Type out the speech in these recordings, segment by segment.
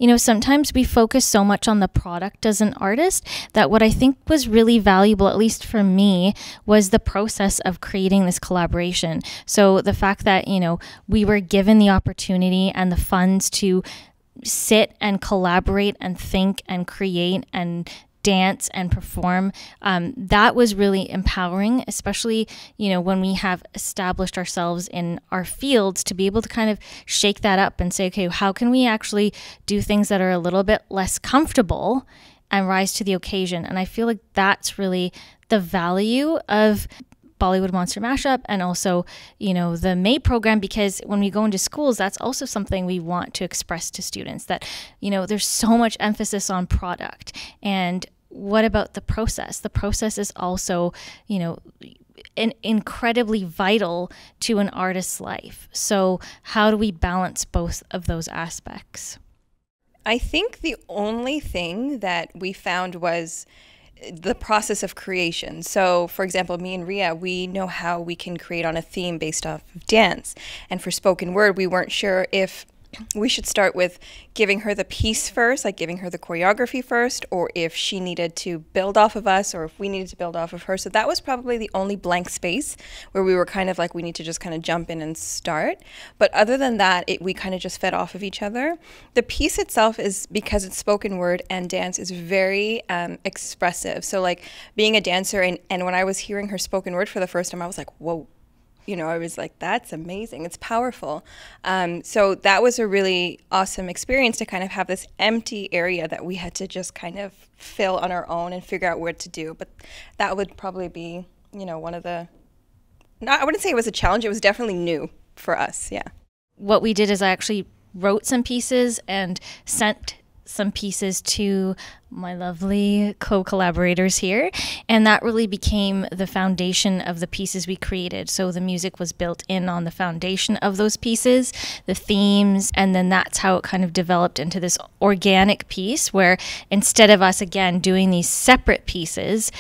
You know, sometimes we focus so much on the product as an artist that what I think was really valuable, at least for me, was the process of creating this collaboration. So the fact that, you know, we were given the opportunity and the funds to sit and collaborate and think and create and dance and perform, that was really empowering, especially, you know, when we have established ourselves in our fields, to be able to kind of shake that up and say, okay, how can we actually do things that are a little bit less comfortable and rise to the occasion? And I feel like that's really the value of Bollywood Monster Mashup and also, you know, the May program, because when we go into schools, that's also something we want to express to students, that, you know, there's so much emphasis on product. And what about the process? The process is also, you know, incredibly vital to an artist's life. So how do we balance both of those aspects? I think the only thing that we found was the process of creation. So, for example, me and Ria, we know how we can create on a theme based off of dance. And for spoken word, we weren't sure if we should start with giving her the piece first, like giving her the choreography first, or if she needed to build off of us, or if we needed to build off of her. So that was probably the only blank space where we were kind of like, we need to just kind of jump in and start. But other than that, we kind of just fed off of each other. The piece itself is, because it's spoken word and dance, is very expressive. So like being a dancer, and when I was hearing her spoken word for the first time, I was like, whoa. You know, I was like, that's amazing. It's powerful. So that was a really awesome experience to kind of have this empty area that we had to just kind of fill on our own and figure out what to do. But that would probably be, you know, one of the, I wouldn't say it was a challenge. It was definitely new for us. Yeah. What we did is I actually wrote some pieces and sent some pieces to my lovely co-collaborators here, and that really became the foundation of the pieces we created. So the music was built in on the foundation of those pieces, the themes, and then that's how it kind of developed into this organic piece where instead of us again doing these separate pieces,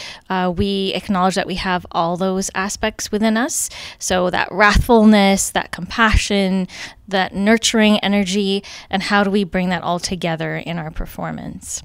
we acknowledge that we have all those aspects within us. So that wrathfulness, that compassion, that nurturing energy, and how do we bring that all together in our performance?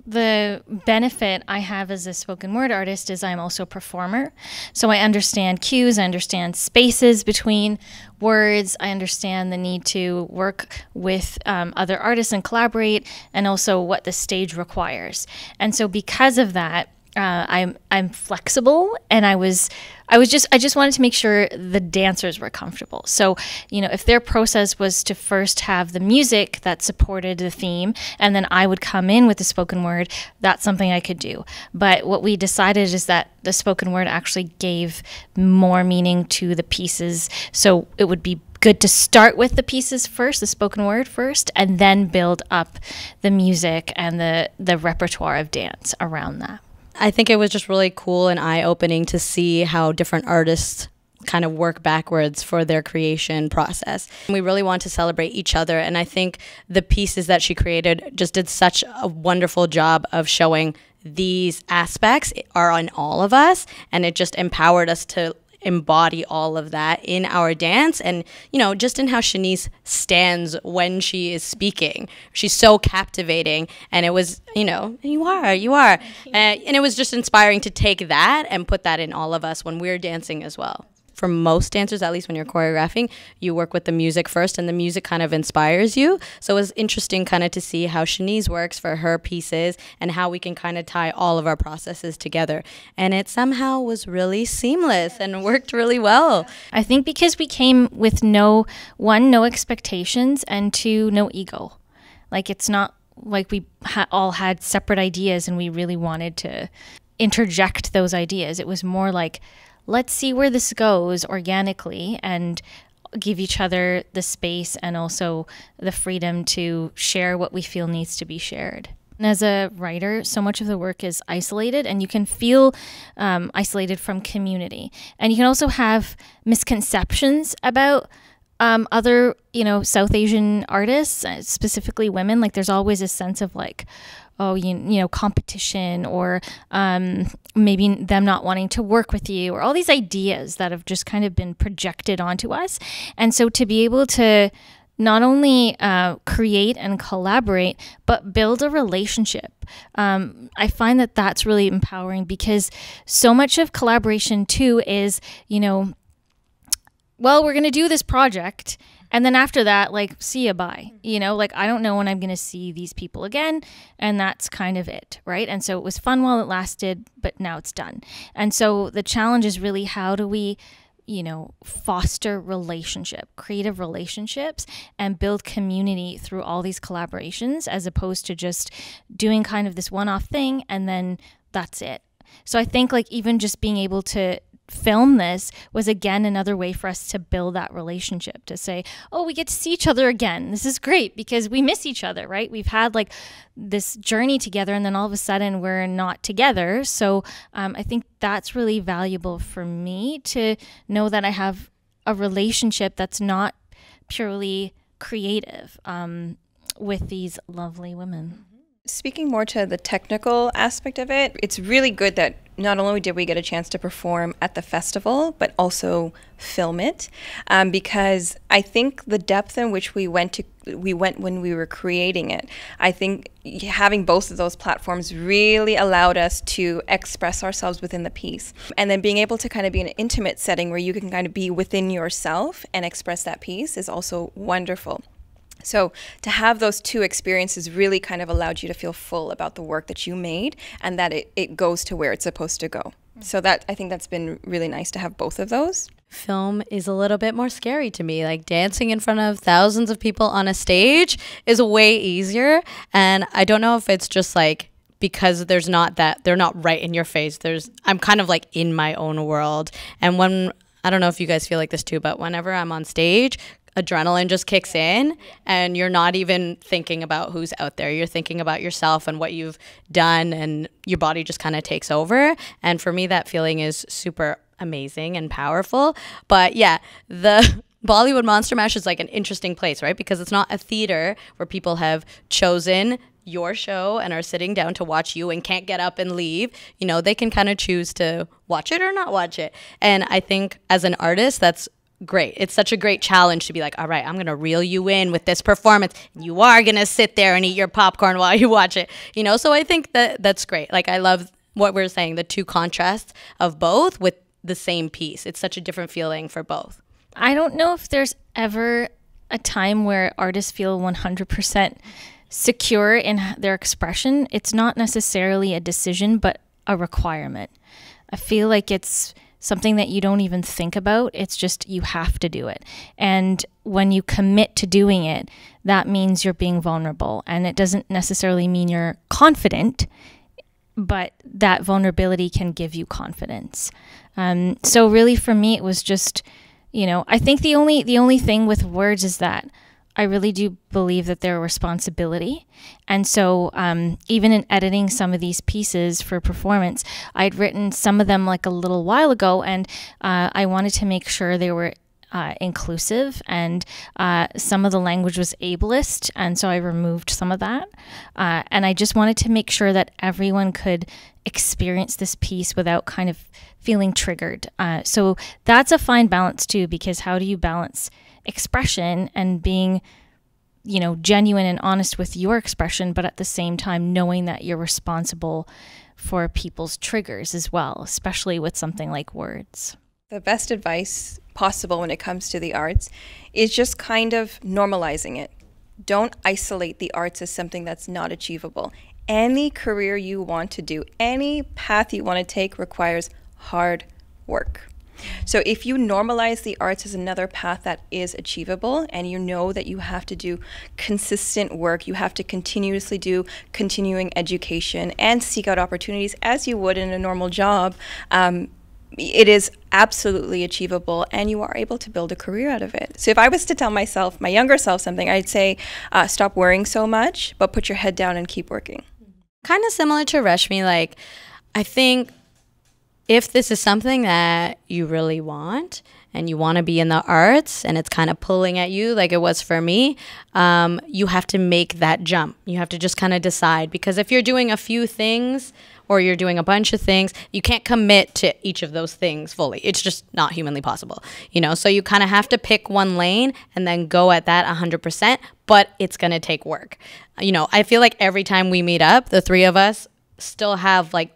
The benefit I have as a spoken word artist is I'm also a performer. So I understand cues, I understand spaces between words, I understand the need to work with other artists and collaborate, and also what the stage requires. And so because of that, I'm flexible, and I just wanted to make sure the dancers were comfortable. So, you know, if their process was to first have the music that supported the theme, and then I would come in with the spoken word, that's something I could do. But what we decided is that the spoken word actually gave more meaning to the pieces. So it would be good to start with the pieces first, the spoken word first, and then build up the music and the repertoire of dance around that. I think it was just really cool and eye-opening to see how different artists kind of work backwards for their creation process. We really want to celebrate each other, and I think the pieces that she created just did such a wonderful job of showing these aspects are on all of us, and it just empowered us to embody all of that in our dance, and you know, just in how Sheniz stands when she is speaking. She's so captivating, and it was, you know, you are and it was just inspiring to take that and put that in all of us when we're dancing as well. For most dancers, at least when you're choreographing, you work with the music first, and the music kind of inspires you. So it was interesting kind of to see how Sheniz works for her pieces and how we can kind of tie all of our processes together. And it somehow was really seamless and worked really well. I think because we came with no expectations, and two, no ego. Like, it's not like we all had separate ideas and we really wanted to interject those ideas. It was more like, let's see where this goes organically, and give each other the space and also the freedom to share what we feel needs to be shared. And as a writer, so much of the work is isolated, and you can feel isolated from community. And you can also have misconceptions about other, you know, South Asian artists, specifically women. Like, there's always a sense of like, oh, you know, competition, or maybe them not wanting to work with you, or all these ideas that have just kind of been projected onto us. And so to be able to not only create and collaborate, but build a relationship. I find that that's really empowering, because so much of collaboration too is, you know, well, we're going to do this project, and then after that, like, see ya, bye. You know, like, I don't know when I'm going to see these people again, and that's kind of it, right? And so it was fun while it lasted, but now it's done. And so the challenge is really, how do we, you know, foster creative relationships, and build community through all these collaborations, as opposed to just doing kind of this one-off thing and then that's it. So I think, like, even just being able to film this was, again, another way for us to build that relationship, to say, oh, we get to see each other again. This is great, because we miss each other, right? We've had like this journey together, and then all of a sudden we're not together. So I think that's really valuable for me, to know that I have a relationship that's not purely creative with these lovely women. Speaking more to the technical aspect of it, it's really good that not only did we get a chance to perform at the festival, but also film it, because I think the depth in which we went when we were creating it, I think having both of those platforms really allowed us to express ourselves within the piece. And then being able to kind of be in an intimate setting where you can kind of be within yourself and express that piece is also wonderful. So to have those two experiences really kind of allowed you to feel full about the work that you made, and that it goes to where it's supposed to go. So that, I think that's been really nice to have both of those. Film is a little bit more scary to me. Like, dancing in front of thousands of people on a stage is way easier. And I don't know if it's just like, because they're not right in your face. I'm kind of like in my own world. And I don't know if you guys feel like this too, but whenever I'm on stage, adrenaline just kicks in, and you're not even thinking about who's out there. You're thinking about yourself and what you've done, and your body just kind of takes over. And for me, that feeling is super amazing and powerful. But yeah, the Bollywood Monster Mash is like an interesting place, right? Because it's not a theater where people have chosen your show and are sitting down to watch you and can't get up and leave. You know, they can kind of choose to watch it or not watch it. And I think as an artist, that's great. It's such a great challenge to be like, all right, I'm going to reel you in with this performance. You are going to sit there and eat your popcorn while you watch it. You know, so I think that's great. Like, I love what we're saying, the two contrasts of both with the same piece. It's such a different feeling for both. I don't know if there's ever a time where artists feel 100% secure in their expression. It's not necessarily a decision, but a requirement. I feel like it's something that you don't even think about. It's just, you have to do it. And when you commit to doing it, that means you're being vulnerable. And it doesn't necessarily mean you're confident, but that vulnerability can give you confidence. So really for me, it was just, you know, I think the only thing with words is that I really do believe that they're a responsibility. And so even in editing some of these pieces for performance, I'd written some of them like a little while ago, and I wanted to make sure they were inclusive, and some of the language was ableist, and so I removed some of that. And I just wanted to make sure that everyone could experience this piece without kind of feeling triggered. So that's a fine balance too, because how do you balance expression and being, you know, genuine and honest with your expression, but at the same time knowing that you're responsible for people's triggers as well, especially with something like words. The best advice possible when it comes to the arts is just kind of normalizing it. Don't isolate the arts as something that's not achievable. Any career you want to do, any path you want to take requires hard work. So if you normalize the arts as another path that is achievable, and you know that you have to do consistent work, you have to continuously do continuing education and seek out opportunities as you would in a normal job, it is absolutely achievable, and you are able to build a career out of it. So if I was to tell myself, my younger self, something, I'd say stop worrying so much, but put your head down and keep working. Kind of similar to Reshmi, like, I think if this is something that you really want and you want to be in the arts and it's kind of pulling at you like it was for me, you have to make that jump. You have to just kind of decide, because if you're doing a few things or you're doing a bunch of things, you can't commit to each of those things fully. It's just not humanly possible, you know? So you kind of have to pick one lane and then go at that 100%, but it's going to take work. You know, I feel like every time we meet up, the three of us still have like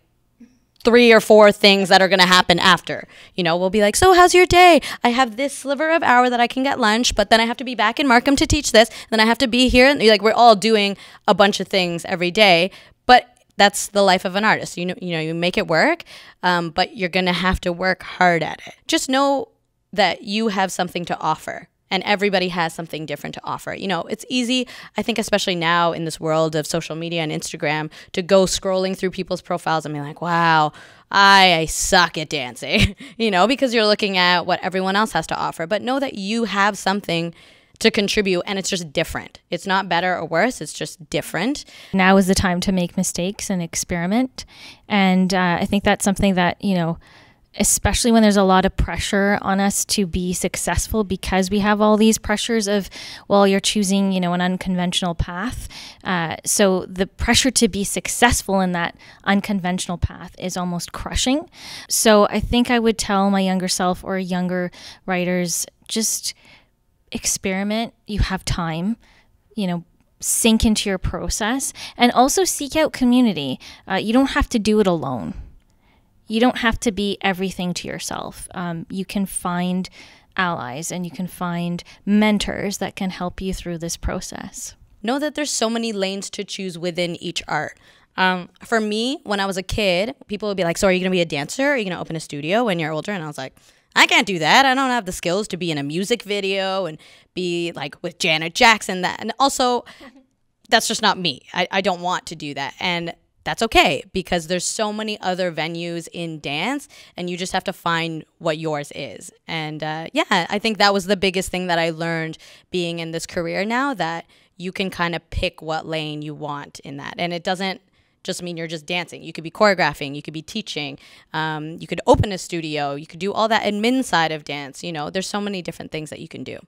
3 or 4 things that are going to happen after. You know, we'll be like, so how's your day? I have this sliver of hour that I can get lunch, but then I have to be back in Markham to teach this. Then I have to be here. And like, we're all doing a bunch of things every day, but that's the life of an artist. You know, you make it work, but you're going to have to work hard at it. Just know that you have something to offer. And everybody has something different to offer. You know, it's easy, I think, especially now in this world of social media and Instagram, to go scrolling through people's profiles and be like, wow, I suck at dancing, you know, because you're looking at what everyone else has to offer. But know that you have something to contribute, and it's just different. It's not better or worse, it's just different. Now is the time to make mistakes and experiment. And I think that's something that, you know, especially when there's a lot of pressure on us to be successful, because we have all these pressures of, well, you're choosing, you know, an unconventional path. So the pressure to be successful in that unconventional path is almost crushing. So I think I would tell my younger self or younger writers, just experiment. You have time, you know, sink into your process, and also seek out community. You don't have to do it alone. You don't have to be everything to yourself. You can find allies and you can find mentors that can help you through this process. Know that there's so many lanes to choose within each art. For me, when I was a kid, people would be like, so are you going to be a dancer? Are you going to open a studio when you're older? And I was like, I can't do that. I don't have the skills to be in a music video and be like with Janet Jackson. And also, that's just not me. I don't want to do that. And that's okay, because there's so many other venues in dance, and you just have to find what yours is. And yeah, I think that was the biggest thing that I learned being in this career now, that you can kind of pick what lane you want in that. And it doesn't just mean you're just dancing. You could be choreographing, you could be teaching, you could open a studio, you could do all that admin side of dance. You know, there's so many different things that you can do.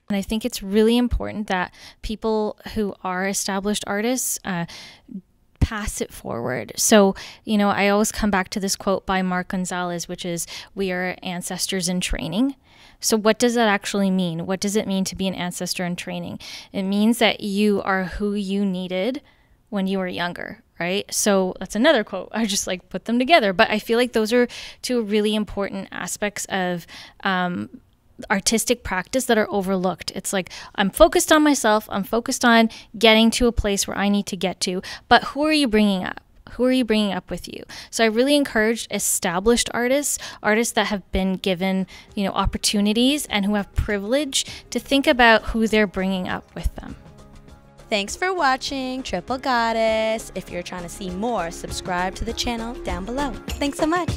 And I think it's really important that people who are established artists pass it forward. So, you know, I always come back to this quote by Mark Gonzalez, which is, we are ancestors in training. So what does that actually mean? What does it mean to be an ancestor in training? It means that you are who you needed when you were younger, right? So that's another quote. I just like put them together. But I feel like those are two really important aspects of artistic practice that are overlooked. It's like, I'm focused on myself, I'm focused on getting to a place where I need to get to, but who are you bringing up? Who are you bringing up with you? So I really encourage established artists, artists that have been given, you know, opportunities and who have privilege, to think about who they're bringing up with them. Thanks for watching Triple Goddess. If you're trying to see more, subscribe to the channel down below. Thanks so much.